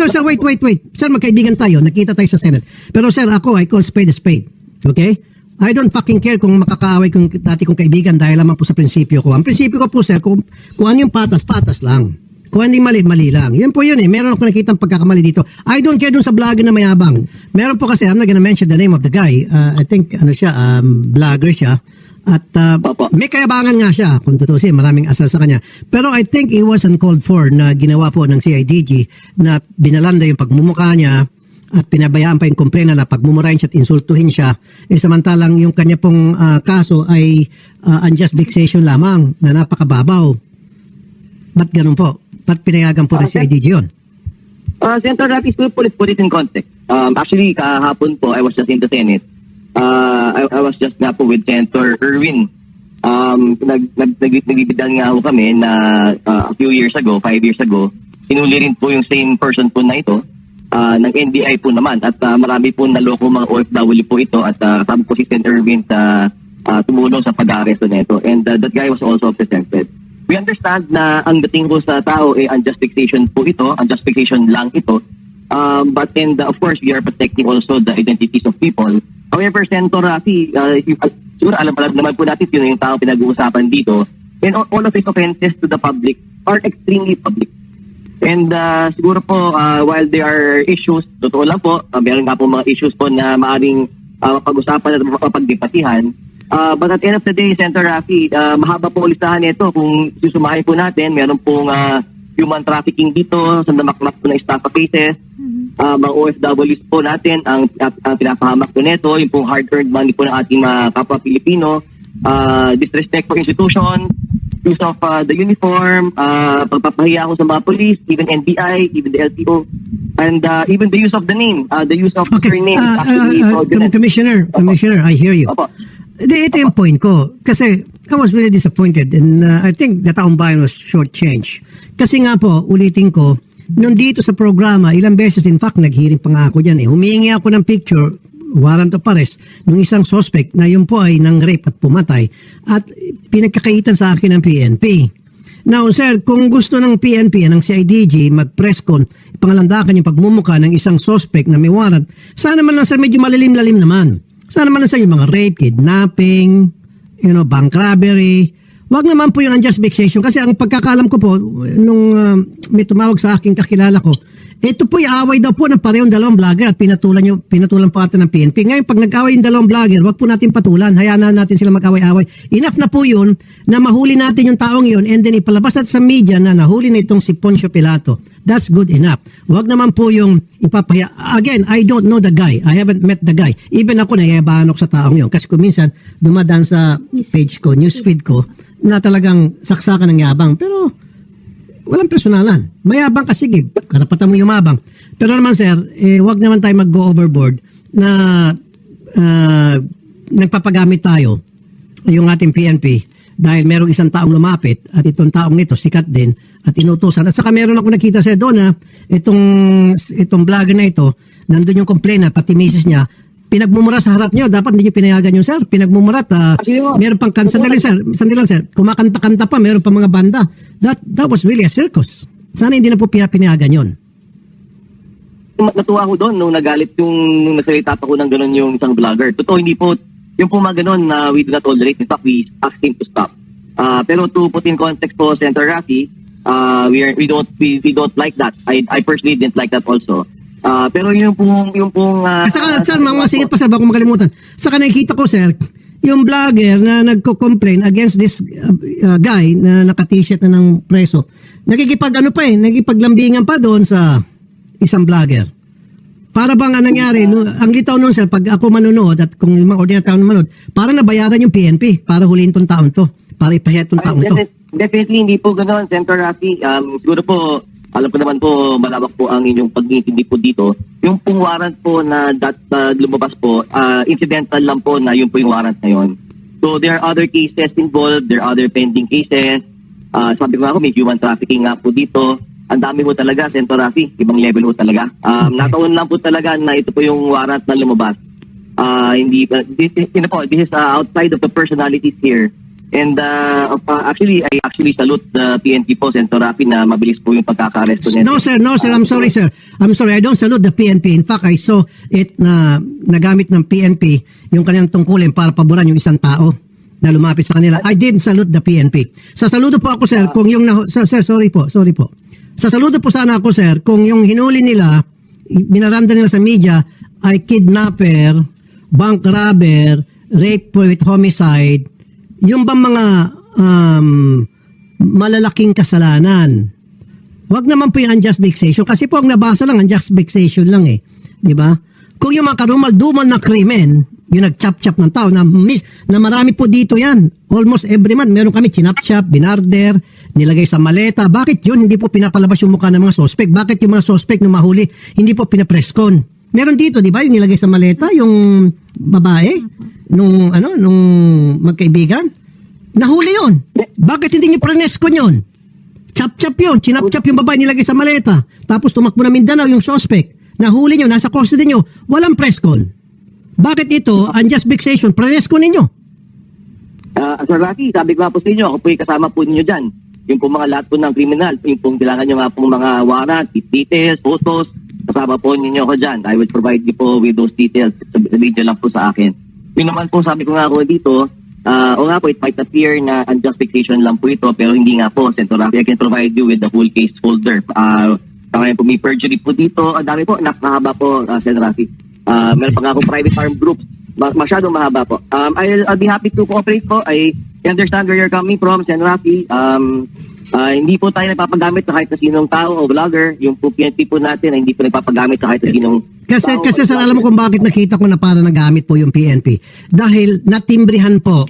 sir, wait. Sir, magkaibigan tayo. Nakita tayo sa Senate. Pero sir, ako, I call spade a spade. Okay? I don't fucking care kung makakaaway kong dati kong kaibigan dahil lamang po sa prinsipyo ko. Ang prinsipyo ko po, sir, kung ano yung patas, patas lang. Kung hindi mali, mali lang. Yan po yun eh. Meron ako nakitang pagkakamali dito. I don't care dun sa vlogger na mayabang. Meron po kasi, I'm not gonna mention the name of the guy. I think, vlogger siya. At may kayabangan nga siya, kung tutusin, maraming asal sa kanya. Pero I think it was uncalled for na ginawa po ng CIDG na binalanda yung pagmumukha niya at pinabayaan pa yung komplena na pagmumurahin siya at insultuhin siya. Samantalang yung kanya pong kaso ay unjust vexation lamang na napakababaw. Ba't ganun po? Ba't pinayagan po ng CIDG yun? Senator Rafi, to put it in context. Actually, kahapon po, I was just in the Senate. I was just nga po with Senator Erwin. Nagbibidal nga ako kami na a few years ago, 5 years ago, hinuli rin po yung same person po na ito ng NBI po naman. At marami po naloko mga OFW po ito at kasama po si Senator Erwin sa tumulong sa pag-aresto na ito. And that guy was also presented. We understand na ang dating ko sa tao unjust fixation po ito, unjust fixation lang ito. But of course, we are protecting also the identities of people. However, Senator Rafi, siguro alam pala naman po natin yun yung tao pinag-uusapan dito. And all of his offenses to the public are extremely public. And siguro po, while there are issues, totoo lang po, meron nga po mga issues po na maaaring pag-usapan at mapagdebatihan. But at the end of the day, Senator Rafi, mahaba po listahan nito. Kung susumahin po natin, meron pong human trafficking dito, sa namakmak po ng estafa cases. Mga OFWs po natin ang pinapahamak po nito, yung pong hard-earned money po ng ating kapwa Pilipino, disrespect for institution, use of the uniform, pagpapahiya ko sa mga police, even NBI, even the LTO, and even the use of the name, the use of your name. Commissioner, I hear you. Opo. Ito yung point ko. Kasi I was really disappointed and I think the taong bayan was shortchanged. Kasi nga po, ulitin ko, nung dito sa programa, ilang beses, in fact, naghiring pa nga ako dyan eh. Humihingi ako ng picture, warrant of arrest, ng isang suspect na yun po ay nang rape at pumatay. At pinagkakaitan sa akin ng PNP. Now, sir, kung gusto ng PNP, ng CIDG, mag-press con, pangalandakan yung pagmumukha ng isang suspect na may warrant, sana man lang, sir, medyo malalim-lalim naman. Sana man lang sa yung mga rape, kidnapping, bank robbery. Wag naman po yung unjust vexation kasi ang pagkakalam ko po nung may tumawag sa aking kakilala ko, ito po yung away daw po ng parehong dalawang vlogger at pinatulan po natin ng PNP. Ngayon pag nag-away yung dalawang vlogger, wag po natin patulan. Hayaan na natin sila mag-away-away. Enough na po yun na mahuli natin yung taong yun and then ipalabas natin sa media na nahuli na itong si Poncio Pilato. That's good enough. Wag naman po yung ipapaya. Again, I don't know the guy. I haven't met the guy. Even ako nayayabahan ako sa taong yun. Kasi kung minsan dumadaan sa page ko, newsfeed ko, na talagang saksakan ng yabang. Pero walang personalan. Mayabang ka, sige. Karapatan mo yumabang. Pero naman sir, wag naman tayo mag-go overboard na nagpapagamit tayo yung ating PNP dahil merong isang taong lumapit at itong taong nito sikat din at inutusan. At saka meron ako nakita sir doon na itong vlogger na ito, nandun yung complainant, pati misis niya, pinagmumura sa harap niyo. Dapat hindi niyo pinayagan yung sir. Pinagmumura at meron pang sandali lang sir. Kumakanta-kanta pa, meron pa mga banda. That was really a circus. Sana hindi na po pinayagan yun. Natuwa ko doon nung nagalit nung nagsalita pa ko ng gano'n yung isang vlogger. Totoo, hindi po, yung po mga gano'n na we do not tolerate. In fact, we ask him to stop. Pero to put in context po, Senator Rafi, we don't like that. I personally didn't like that also. Pero yung pong saka sir, mga singit pa sir, baka makalimutan. Saka nakikita ko sir, yung vlogger na nagko-complain against this guy na naka-t-shirt na ng preso, nagigipaglambingan pa doon sa isang vlogger. Para bang nangyari, ang litaw nun sir, pag ako manonood at kung yung mga ordinary tao manonood, parang nabayaran yung PNP para huliin tong taon to, para ipahiya tong taon to. Definitely hindi po ganoon, Senator Rafi. Siguro po, alam ko naman po, malawak po ang inyong pag-iintindi po dito. Yung pong warrant po na lumabas po, incidental lang po na yun po yung warrant na yun. So there are other cases involved, there are other pending cases. Sabi ko nga ako, may human trafficking nga po dito. Ang dami po talaga, Senator Rafi, ibang level po talaga. Nataon lang po talaga na ito po yung warrant na lumabas. This is outside of the personalities here. And actually, I actually salute the PNP po, Senator Rafi, na mabilis po yung pagkaka-arresto nito. No sir, I'm sorry sir. I'm sorry, I don't salute the PNP. In fact, I saw it na nagamit ng PNP yung kanilang tungkulin para paboran yung isang tao na lumapit sa kanila. I didn't salute the PNP. Sasaludo po ako sir kung yung sir, sorry po. Sasaludo po sana ako sir kung yung hinuli nila, binaranda nila sa media ay kidnapper, bank robber, rape with homicide, yung bang mga malalaking kasalanan. Wag naman po yung unjust vexation kasi po ang nabasa lang unjust vexation lang eh. Di ba? Kung yung mga karumal-dumal na krimen, yung nag-chop-chop ng tao, na marami po dito yan. Almost every month, meron kami chinap-chop, binarder, nilagay sa maleta. Bakit yun? Hindi po pinapalabas yung mukha ng mga suspect. Bakit yung mga suspect nung mahuli, hindi po pinapreskon? Meron dito, di ba? Yung nilagay sa maleta, yung babae, nung magkaibigan. Nahuli yun. Bakit hindi nyo preskon yun? Chop-chop yun. Chinap-chop yung babae, nilagay sa maleta. Tapos tumakbo na Mindanao yung suspect. Nahuli nyo, nasa custody nyo. Walang preskon. Bakit ito, unjust vexation, preskon ninyo? Sir Rafi, sabi ko nga po sa inyo, ako po yung kasama po ninyo dyan. Yung po mga lahat po ng kriminal, yung pong kailangan nyo nga pong mga warrant, details, photos, kasama po ninyo ako dyan. I will provide you po with those details. Sabihin nyo lang po sa akin. Yun naman po, sabi ko nga ako dito, o nga po, it might appear na unjust vexation lang po ito, pero hindi nga po, Senator Rafi, I can provide you with the full case folder. Ngayon po, may perjury po dito. Ang dami po, napakahaba po, Senator Rafi. Meron pa nga akong private armed groups. Masyadong mahaba po. I'll be happy to cooperate po. I understand where you're coming from, Sen. Rafi. Hindi po tayo nagpapagamit sa kahit na sinong tao o vlogger. Yung po PNP po natin ay hindi po nagpapagamit sa kahit na sinong tao. Kasi sir, alam mo kung bakit nakita ko na para nagamit po yung PNP. Dahil natimbrihan po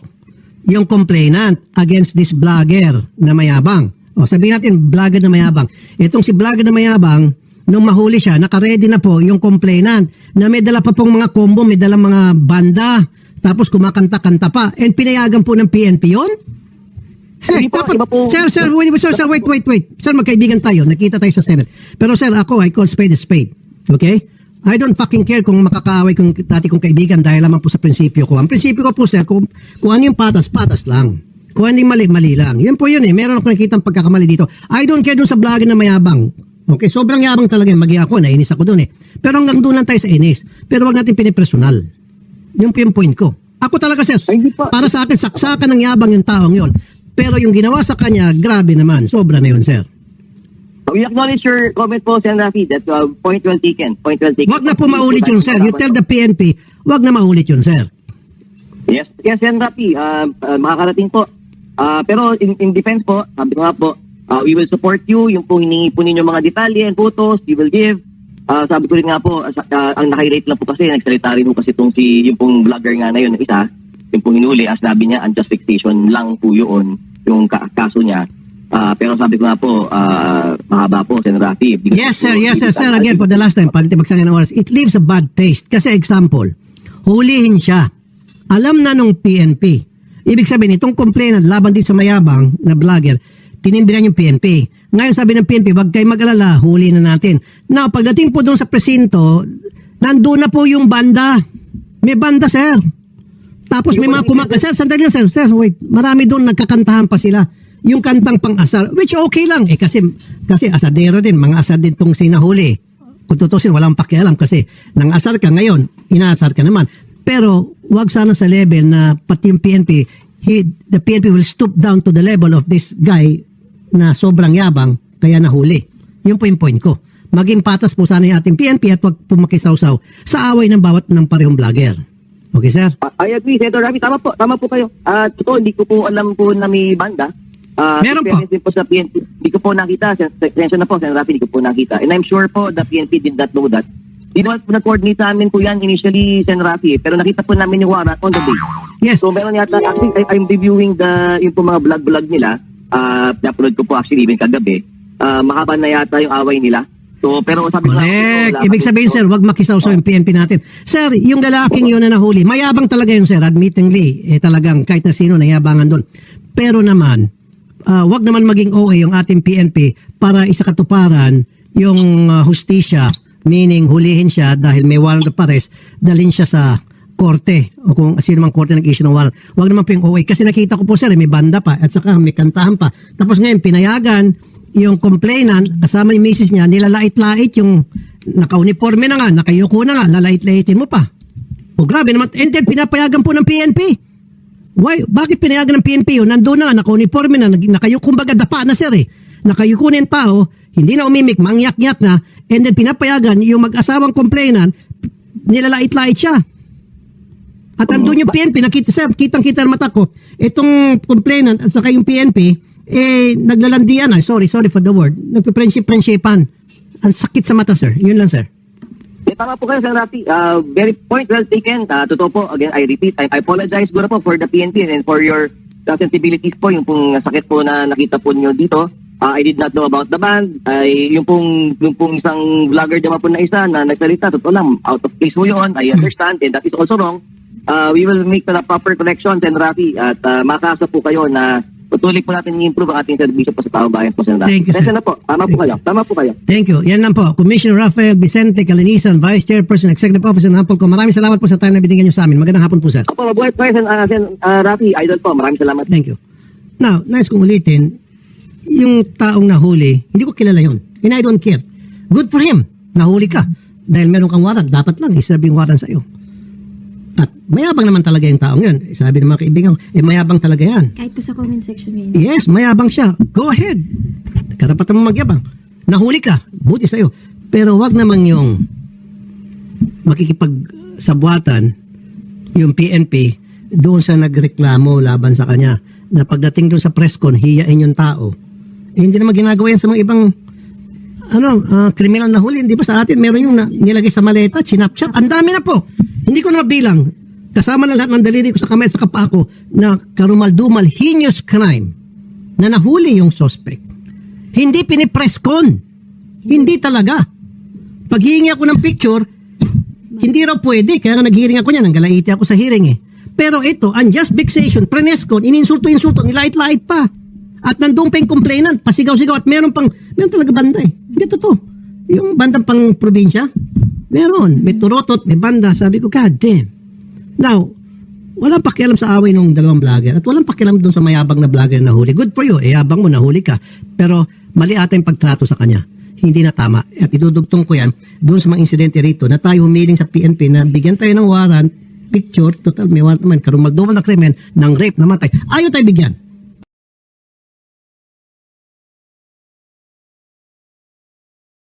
yung complainant against this vlogger na mayabang. O sabihin natin, vlogger na mayabang. Itong si vlogger na mayabang, nung mahuli siya, naka-ready na po yung complainant na may dala pa pong mga combo, may dala mga banda, tapos kumakanta-kanta pa. And pinayagan po ng PNP yun? Heck, po, dapat, iba po. Sir, wait. Sir, magkaibigan tayo. Nakita tayo sa Senate. Pero sir, ako, I call spade a spade. Okay? I don't fucking care kung makakaaway kung dati kong kaibigan dahil naman po sa prinsipyo ko. Ang prinsipyo ko po, sir, kung ano yung patas lang. Kung ano yung mali lang. Yun po yun eh. Meron ako nakikita pagkakamali dito. I don't care dun sa vlogger na mayabang. Okay, sobrang yabang talaga yung magi ako, nainis ako doon eh. Pero hanggang doon lang tayo sa inis. Pero wag natin pinipersonal. Yung point ko. Ako talaga sir, para sa akin, saksakan ng yabang yung taong yun. Pero yung ginawa sa kanya, grabe naman. Sobra na yun, sir. We acknowledge your comment po, Sen. Rafi. That's point well taken. Wag na po maulit yun, sir. You tell the PNP, wag na maulit yun, sir. Yes, Sen. Rafi. Makakarating po. Pero in defense po, sabi ko nga po, we will support you. Yung po hiningi po ninyo mga detalye and photos, we will give. Sabi ko rin nga po, ang nakirate lang po kasi, nagsalita rin po kasi yung pong vlogger nga na yun, isa, yung pong hinuli, as sabi niya, unjust vexation lang po yun, yung kaso niya. Pero sabi ko nga po, mahaba po, Sen. Rafi. Yes, sir. Again, for the last time, palitibagsangan ng oras, it leaves a bad taste. Kasi example, hulihin siya. Alam na nung PNP. Ibig sabihin, itong complainant laban din sa mayabang na vlogger, tinimbiran yung PNP. Ngayon sabi ng PNP, wag kayo mag-alala, huli na natin. Now, pagdating po doon sa presinto, nandun na po yung banda. May banda, sir. Tapos may mga Sir, sandali lang, sir. Sir, wait. Marami doon nagkakantahan pa sila. Yung kantang pang-asar, which okay lang. Kasi asadero din, mga asar din itong sinahuli. Kung tutusin, walang pakialam kasi nang asar ka ngayon, inaasar ka naman. Pero, wag sana sa level na pati yung PNP, the PNP will stoop down to the level of this guy na sobrang yabang kaya nahuli. Yun po yung point ko. Maging patas po sana yung ating PNP at wag po makisawsaw sa away ng bawat ng parehong vlogger. Okay, sir? I agree, Senator Rafi. Tama po kayo. Totoo, hindi ko po alam po na may banda. Meron po. Din po sa PNP. Hindi ko po nakita. Sensya na po, Senator Rafi, hindi ko po nakita. And I'm sure po the PNP did not know that. Di naman po nag-coordinate sa amin po yan initially, Sen. Rafi, pero nakita po namin yung warrant on the day. Yes. So meron yata, actually, I'm reviewing yung po mga vlog nila. Napanood ko po actually even kagabi. Mahaba na yata yung away nila. So, pero sabi ko correct. Ibig sabihin, sir, wag makisawsaw yung PNP natin. Sir, yung lalaking yun na nahuli, mayabang talaga yun, sir, admittingly. Talagang kahit na sino nayabangan doon. Pero naman, wag naman maging OA yung ating PNP para isakatuparan yung hustisya. Meaning, hulihin siya dahil may warrant of arrest, dalhin siya sa korte o kung sino mang korte nag-issue ng warrant. Huwag naman po yung OA. Kasi nakita ko po sir, may banda pa at saka may kantahan pa. Tapos ngayon, pinayagan yung complainant kasama yung misis niya, nilalait-lait yung naka-uniforme na nga, nakayuko na nga, lalait-laitin mo pa. O grabe naman. And then, pinapayagan po ng PNP. Why? Bakit pinayagan ng PNP yun? Nandun na, naka-uniforme na, nakayuko, kumbaga dapa na sir eh. Nakayuko na yung tao, hindi na umimik, mangyak-yak na, and then pinapayagan yung mag-asawang complainant, nilalait-lait siya. At andun yung PNP, nakita sir, kitang-kita ng mata ko, itong complainant at saka yung PNP, naglalandian na, sorry for the word, nagpe-friendship-friendshipan. Ang sakit sa mata sir, yun lang sir. Tama po kayo, Sir Rafi. Very point well taken. Totoo po, again, I repeat, I apologize siguro po for the PNP and for your sensibilities po, yung pong sakit po na nakita po nyo dito. I did not know about the band. Yung pong isang vlogger naman po na isa na nagsalita, totoo lang, out of place po yun. I understand and that is also wrong. We will make the proper corrections, Sir Rafi, at makasa po kayo na patuloy po natin i-improve ang ating serbisyo po sa taong bayan po, Sir Rafi. Thank you, sir. Na po. Tama po kayo. Thank you. Yan lang po. Commissioner Rafael Vicente Calinisan, Vice Chairperson, Executive Officer ng Hampol ko. Maraming salamat po sa time na binigyan niyo sa amin. Magandang hapon po, sir. Opo, mabuhay po kayo, Sir Rafi. Idol po. Maraming salamat. Thank you. Now, nice kong ulitin, yung taong nahuli, hindi ko kilala yun. And I don't care. Good for him. Nahuli ka. Dahil meron kang warrant, dapat lang iserve yung warrant sa iyo. At mayabang naman talaga yung taong yun. Sabi ng mga kaibigan ko, mayabang talaga yan. Kahit po sa comment section yun. Yes, mayabang siya. Go ahead. Karapatan mo magyabang. Nahuli ka, buti sa'yo. Pero wag naman yung makikipagsabuatan yung PNP doon sa nagreklamo laban sa kanya. Na pagdating doon sa press con, hiyain yung tao. Hindi naman ginagawa yan sa mga ibang kriminal na huli. Di ba sa atin, meron yung nilagay sa maleta, chinap-chap. Ang dami na po. Hindi ko na mabilang. Kasama na lahat ng daliri ko sa kamay at sa kapa ko na karumal-dumal, heinous crime na nahuli yung suspect. Hindi pinipress con. Hindi talaga. Pag hihingi ako ng picture, hindi raw pwede. Kaya nga nag-hearing ako niyan. Nanggalaiti ako sa hearing eh. Pero ito, unjust vexation, prenescon, ininsulto-insulto, nilait-lait pa. At nandun pa yung complainant, pasigaw-sigaw at meron talaga banda eh. Hindi totoo. Yung bandang pang probinsya, meron. May turotot, may banda. Sabi ko, God damn. Now, walang pakialam sa away ng dalawang vlogger at walang pakialam doon sa mayabang na vlogger na nahuli. Good for you. Yabang mo, nahuli ka. Pero mali ata yung pagtrato sa kanya. Hindi na tama. At idudugtong ko yan doon sa mga insidente rito na tayo humiling sa PNP na bigyan tayo ng warrant, picture, total may warrant naman, karumal-dumal na krimen ng rape, namatay. Ayaw tayo bigyan.